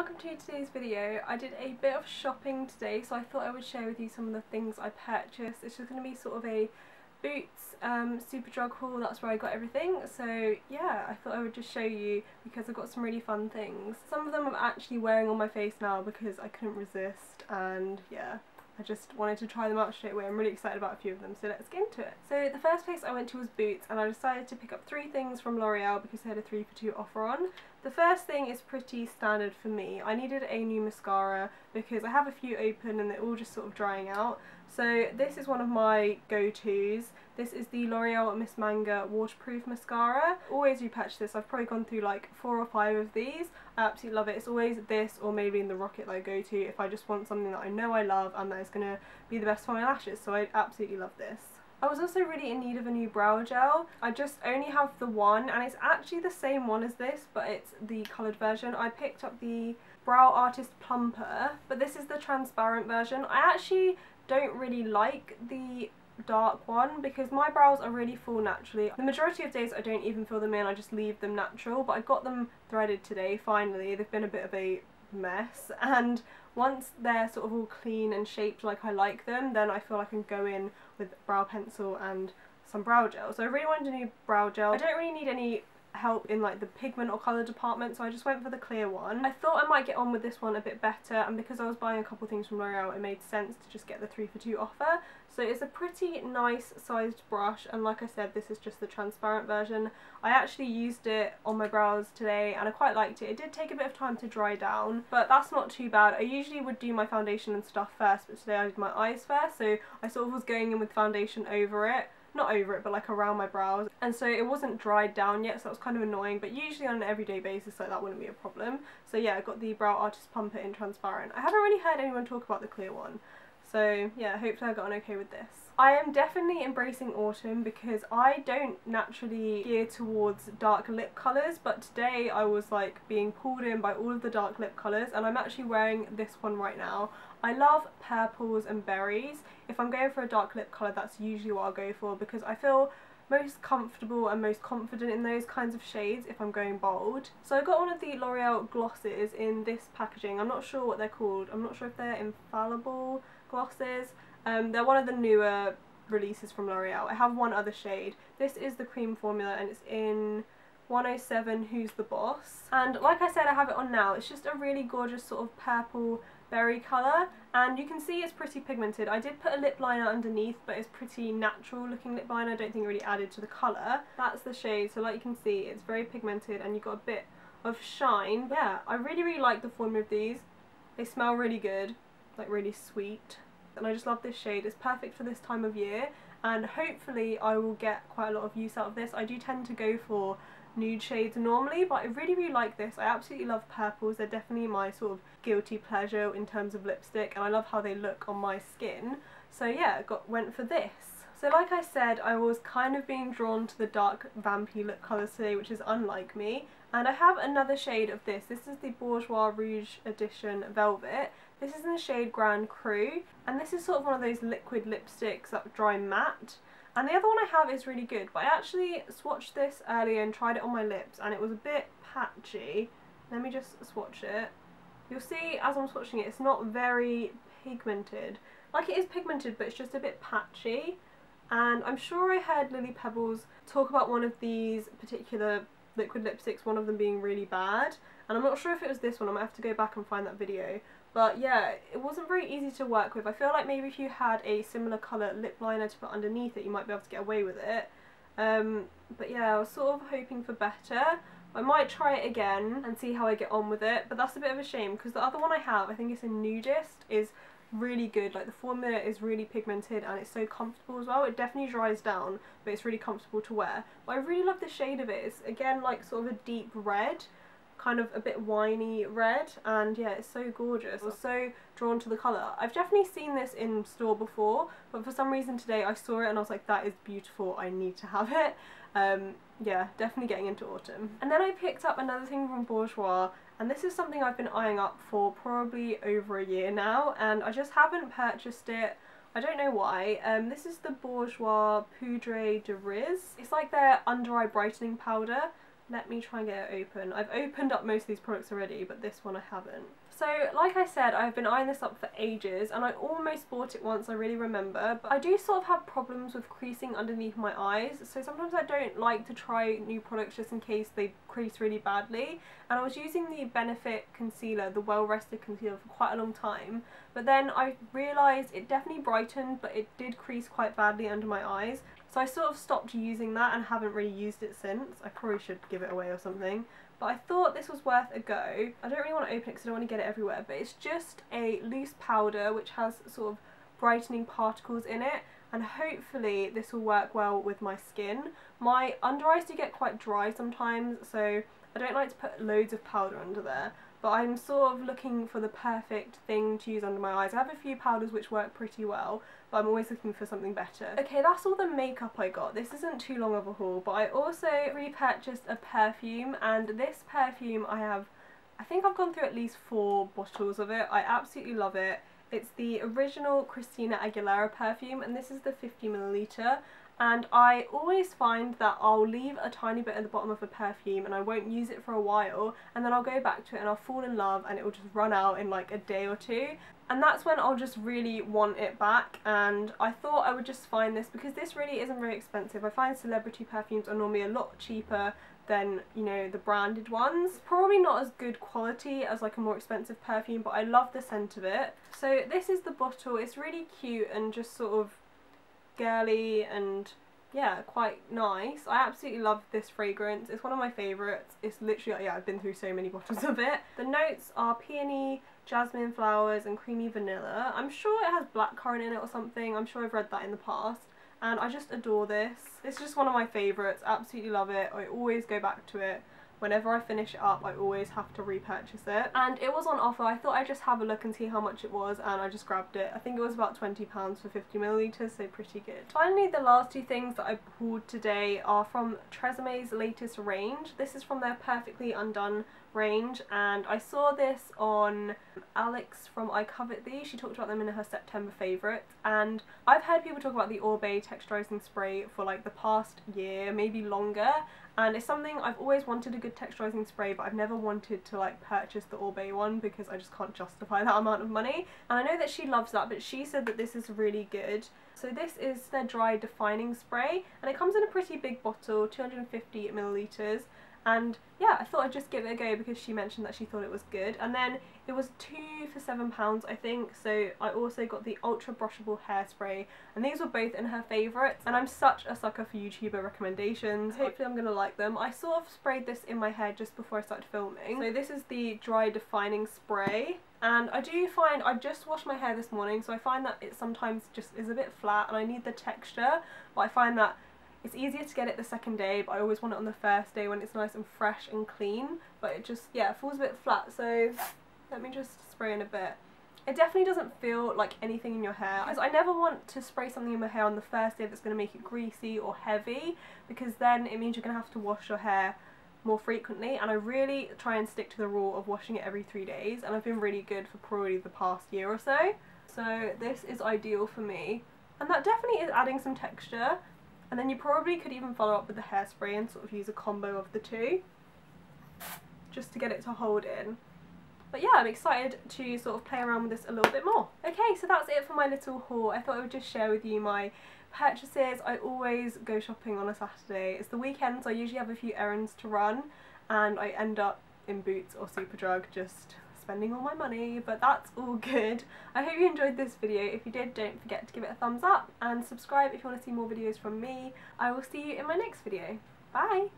welcome to today's video. I did a bit of shopping today, so I thought I would share with you some of the things I purchased. It's just going to be sort of a Boots Superdrug haul. That's where I got everything. So yeah, I thought I would just show you because I've got some really fun things. Some of them I'm actually wearing on my face now because I couldn't resist, and yeah, I just wanted to try them out straight away. I'm really excited about a few of them, so let's get into it. So the first place I went to was Boots, and I decided to pick up 3 things from L'Oreal because they had a 3 for 2 offer on. The first thing is pretty standard for me. I needed a new mascara because I have a few open and they're all just sort of drying out. So this is one of my go-tos. This is the L'Oreal Miss Manga waterproof mascara. Always repurchase this. I've probably gone through like 4 or 5 of these. I absolutely love it. It's always this or maybe in the Rocket that I go to if I just want something that I know I love and that is going to be the best for my lashes. So I absolutely love this. I was also really in need of a new brow gel. I just only have the one, and it's actually the same one as this, but it's the coloured version. I picked up the Brow Artist Plumper, but this is the transparent version. I actually don't really like the dark one because my brows are really full naturally. The majority of days I don't even fill them in, I just leave them natural, but I got them threaded today finally. They've been a bit of a mess, and once they're sort of all clean and shaped like I like them, then I feel I can go in with brow pencil and some brow gel. So I really wanted a new brow gel. I don't really need any help in like the pigment or colour department, so I just went for the clear one. I thought I might get on with this one a bit better, and because I was buying a couple things from L'Oreal it made sense to just get the 3 for 2 offer. So it's a pretty nice sized brush, and like I said, this is just the transparent version. I actually used it on my brows today and I quite liked it. It did take a bit of time to dry down, but that's not too bad. I usually would do my foundation and stuff first, but today I did my eyes first, so I sort of was going in with foundation over it. Not over it, but like around my brows, and so it wasn't dried down yet, so that was kind of annoying, but usually on an everyday basis like that wouldn't be a problem. So yeah, I got the Brow Artist Plumper in transparent. I haven't really heard anyone talk about the clear one, so yeah, hopefully I got on okay with this. I am definitely embracing autumn because I don't naturally gear towards dark lip colours, but today I was like being pulled in by all of the dark lip colours, and I'm actually wearing this one right now. I love purples and berries. If I'm going for a dark lip colour, that's usually what I'll go for because I feel most comfortable and most confident in those kinds of shades if I'm going bold. So I got one of the L'Oreal glosses in this packaging. I'm not sure what they're called. I'm not sure if they're Infallible glosses. They're one of the newer releases from L'Oreal. I have one other shade. This is the cream formula and it's in 107 Who's the Boss. And like I said, I have it on now. It's just a really gorgeous sort of purple berry colour, and you can see it's pretty pigmented. I did put a lip liner underneath, but it's pretty natural looking lip liner. I don't think it really added to the colour. That's the shade, so like you can see it's very pigmented and you've got a bit of shine. Yeah, I really like the formula of these. They smell really good, like really sweet, and I just love this shade. It's perfect for this time of year, and hopefully I will get quite a lot of use out of this. I do tend to go for nude shades normally, but I really like this. I absolutely love purples. They're definitely my sort of guilty pleasure in terms of lipstick, and I love how they look on my skin. So yeah, went for this. So like I said, I was kind of being drawn to the dark vampy lip colours today, which is unlike me, and I have another shade of this. This is the Bourjois Rouge edition Velvet. This is in the shade Grand Cru, and this is sort of one of those liquid lipsticks that dry matte. And the other one I have is really good, but I actually swatched this earlier and tried it on my lips and it was a bit patchy. Let me just swatch it. You'll see as I'm swatching it, it's not very pigmented. Like, it is pigmented, but it's just a bit patchy. And I'm sure I heard Lily Pebbles talk about one of these particular liquid lipsticks, one of them being really bad. And I'm not sure if it was this one. I might have to go back and find that video. But yeah, it wasn't very easy to work with. I feel like maybe if you had a similar colour lip liner to put underneath it, you might be able to get away with it. But yeah, I was sort of hoping for better. I might try it again and see how I get on with it, but that's a bit of a shame because the other one I have, I think it's a Nudist, is really good. Like, the formula is really pigmented and it's so comfortable as well. It definitely dries down, but it's really comfortable to wear. But I really love the shade of it. It's again like sort of a deep red, kind of a bit winey red, and yeah, it's so gorgeous. I was so drawn to the colour. I've definitely seen this in store before, but for some reason today I saw it and I was like, that is beautiful, I need to have it. Yeah, definitely getting into autumn. And then I picked up another thing from Bourjois, and this is something I've been eyeing up for probably over a year now, and I just haven't purchased it. I don't know why. This is the Bourjois Poudre de Riz. It's like their under eye brightening powder, Let me try and get it open. I've opened up most of these products already, but this one I haven't. So like I said, I've been eyeing this up for ages and I almost bought it once, I really remember, but I do sort of have problems with creasing underneath my eyes, so sometimes I don't like to try new products just in case they crease really badly. And I was using the Benefit concealer, the Well Rested concealer, for quite a long time, but then I realised it definitely brightened, but it did crease quite badly under my eyes. So I sort of stopped using that and haven't really used it since. I probably should give it away or something. But I thought this was worth a go. I don't really want to open it because I don't want to get it everywhere, but it's just a loose powder which has sort of brightening particles in it, and hopefully this will work well with my skin. My under eyes do get quite dry sometimes, so I don't like to put loads of powder under there. But I'm sort of looking for the perfect thing to use under my eyes. I have a few powders which work pretty well, but I'm always looking for something better. Okay, that's all the makeup I got. This isn't too long of a haul, but I also repurchased a perfume, and this perfume I think I've gone through at least 4 bottles of it. I absolutely love it. It's the original Christina Aguilera perfume, and this is the 50ml. And I always find that I'll leave a tiny bit at the bottom of a perfume and I won't use it for a while, and then I'll go back to it and I'll fall in love and it will just run out in like a day or two, and that's when I'll just really want it back. And I thought I would just find this because this really isn't very expensive. I find celebrity perfumes are normally a lot cheaper than, you know, the branded ones. Probably not as good quality as like a more expensive perfume, but I love the scent of it. So this is the bottle. It's really cute and just sort of girly and yeah, quite nice. I absolutely love this fragrance. It's one of my favourites. It's literally, yeah, I've been through so many bottles of it. The notes are peony, jasmine flowers and creamy vanilla. I'm sure it has blackcurrant in it or something. I'm sure I've read that in the past. And I just adore this. It's just one of my favourites. Absolutely love it. I always go back to it. Whenever I finish it up, I always have to repurchase it. And it was on offer. I thought I'd just have a look and see how much it was, and I just grabbed it. I think it was about £20 for 50ml, so pretty good. Finally, the last 2 things that I pulled today are from Tresemme's latest range. This is from their Perfectly Undone range, and I saw this on Alex from I Covet Thee. She talked about them in her September favourites, and I've heard people talk about the Orbe texturising spray for like the past year, maybe longer, and it's something I've always wanted, a good texturising spray, but I've never wanted to like purchase the Orbe one because I just can't justify that amount of money. And I know that she loves that, but she said that this is really good. So this is their dry defining spray, and it comes in a pretty big bottle, 250ml. And yeah, I thought I'd just give it a go because she mentioned that she thought it was good. And then it was 2 for £7 I think, so I also got the ultra brushable hairspray, and these were both in her favourites, and I'm such a sucker for YouTuber recommendations. Hopefully I'm gonna like them. I sort of sprayed this in my hair just before I started filming. So this is the dry defining spray, and I do find, I just washed my hair this morning, so I find that it sometimes just is a bit flat and I need the texture, but I find that it's easier to get it the second day, but I always want it on the first day when it's nice and fresh and clean, but it just, yeah, falls a bit flat. So let me just spray in a bit. It definitely doesn't feel like anything in your hair, because I never want to spray something in my hair on the first day that's going to make it greasy or heavy, because then it means you're going to have to wash your hair more frequently, and I really try and stick to the rule of washing it every 3 days, and I've been really good for probably the past year or so. So this is ideal for me, and that definitely is adding some texture. And then you probably could even follow up with the hairspray and sort of use a combo of the two, just to get it to hold in. But yeah, I'm excited to sort of play around with this a little bit more. Okay, so that's it for my little haul. I thought I would just share with you my purchases. I always go shopping on a Saturday. It's the weekend, so I usually have a few errands to run, and I end up in Boots or Superdrug just spending all my money, but that's all good. I hope you enjoyed this video. If you did, don't forget to give it a thumbs up and subscribe if you want to see more videos from me. I will see you in my next video. Bye!